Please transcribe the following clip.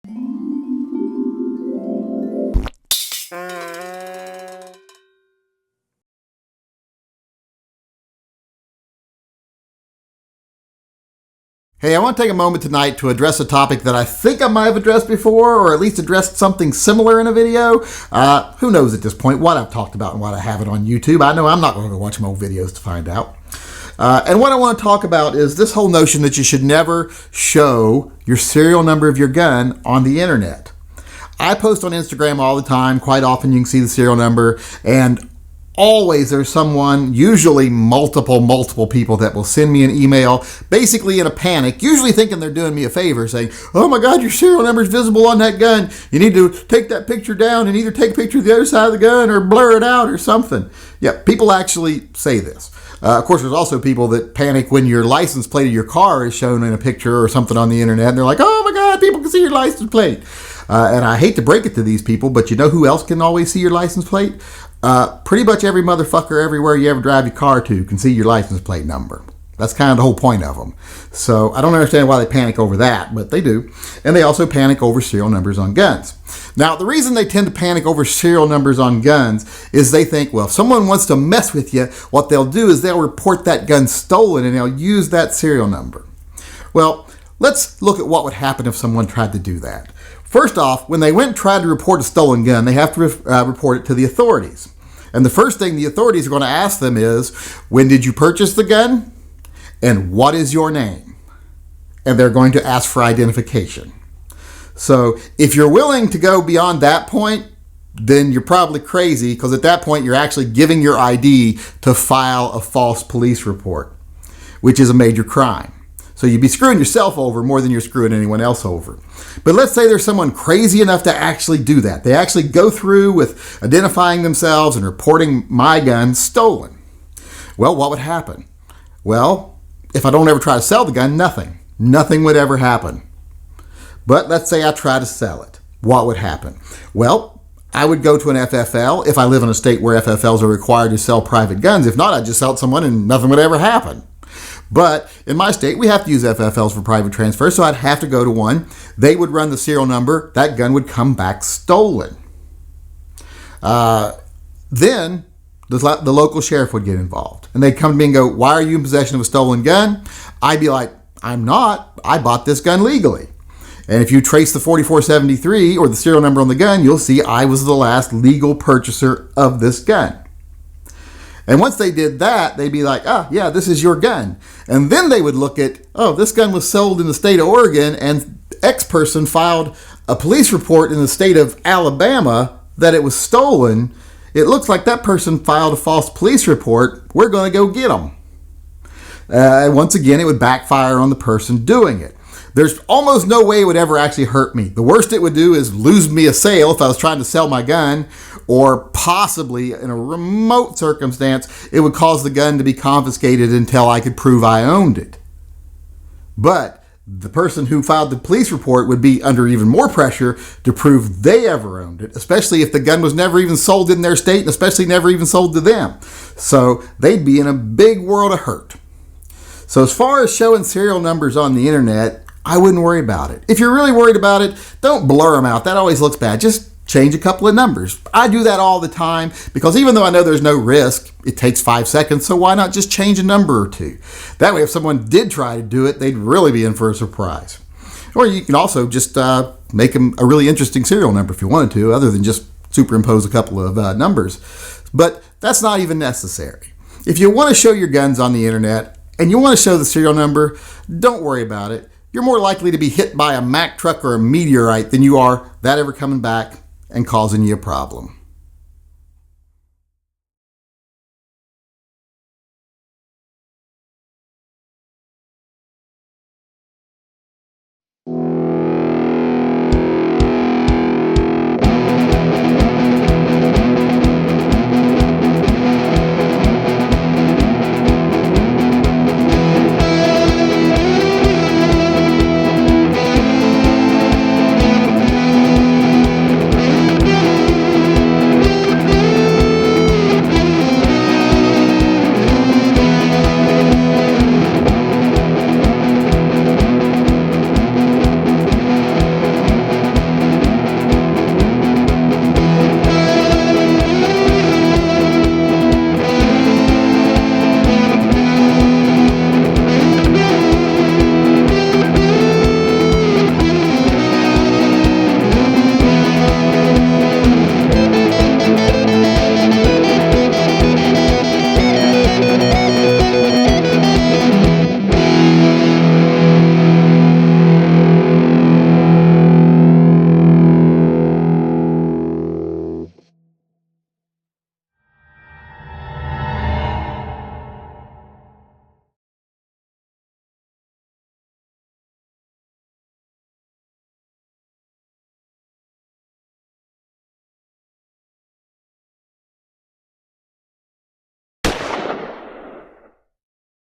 Hey, I want to take a moment tonight to address a topic that I think I might have addressed before, or at least addressed something similar in a video. Who knows at this point what I've talked about and what I haven't on YouTube. I know I'm not going to watch my old videos to find out. And what I want to talk about is this whole notion that you should never show your serial number of your gun on the internet. I post on Instagram all the time. Quite often you can see the serial number, and always there's someone, usually multiple people, that will send me an email, basically in a panic, usually thinking they're doing me a favor, saying, oh my God, your serial number is visible on that gun. You need to take that picture down and either take a picture of the other side of the gun or blur it out or something. Yeah, people actually say this. Of course, there's also people that panic when your license plate of your car is shown in a picture or something on the internet, and they're like, oh my God, people can see your license plate. And I hate to break it to these people, but you know who else can always see your license plate? Pretty much every motherfucker everywhere you ever drive your car to can see your license plate number. That's kind of the whole point of them. So I don't understand why they panic over that, but they do. And they also panic over serial numbers on guns. Now, the reason they tend to panic over serial numbers on guns is they think, well, if someone wants to mess with you, what they'll do is they'll report that gun stolen and they'll use that serial number. Well, let's look at what would happen if someone tried to do that. First off, when they went and tried to report a stolen gun, they have to report it to the authorities. And the first thing the authorities are going to ask them is, when did you purchase the gun? And what is your name? And they're going to ask for identification. So if you're willing to go beyond that point, then you're probably crazy, because at that point you're actually giving your ID to file a false police report, which is a major crime. So you'd be screwing yourself over more than you're screwing anyone else over. But let's say there's someone crazy enough to actually do that. They actually go through with identifying themselves and reporting my gun stolen. Well, what would happen? Well, if I don't ever try to sell the gun, nothing would ever happen. But let's say I try to sell it. What would happen? Well, I would go to an FFL if I live in a state where FFLs are required to sell private guns. If not, I'd just sell it to someone and nothing would ever happen. But in my state, we have to use FFLs for private transfer, so I'd have to go to one. They would run the serial number. That gun would come back stolen. Then the local sheriff would get involved. And they'd come to me and go, why are you in possession of a stolen gun? I'd be like, I'm not. I bought this gun legally. And if you trace the 4473 or the serial number on the gun, you'll see I was the last legal purchaser of this gun. And once they did that, they'd be like, yeah, this is your gun. And then they would look at, this gun was sold in the state of Oregon, and X person filed a police report in the state of Alabama that it was stolen. It looks like that person filed a false police report. We're going to go get them. And once again, it would backfire on the person doing it. There's almost no way it would ever actually hurt me. The worst it would do is lose me a sale if I was trying to sell my gun, or possibly in a remote circumstance, it would cause the gun to be confiscated until I could prove I owned it. But the person who filed the police report would be under even more pressure to prove they ever owned it, especially if the gun was never even sold in their state, and especially never even sold to them. So they'd be in a big world of hurt. So as far as showing serial numbers on the internet, I wouldn't worry about it. If you're really worried about it, don't blur them out. That always looks bad. Just change a couple of numbers. I do that all the time because even though I know there's no risk, it takes 5 seconds, so why not just change a number or two? That way, if someone did try to do it, they'd really be in for a surprise. Or you can also just make them a really interesting serial number if you wanted to, other than just superimpose a couple of numbers. But that's not even necessary. If you want to show your guns on the internet and you want to show the serial number, don't worry about it. You're more likely to be hit by a Mack truck or a meteorite than you are that ever coming back and causing you a problem.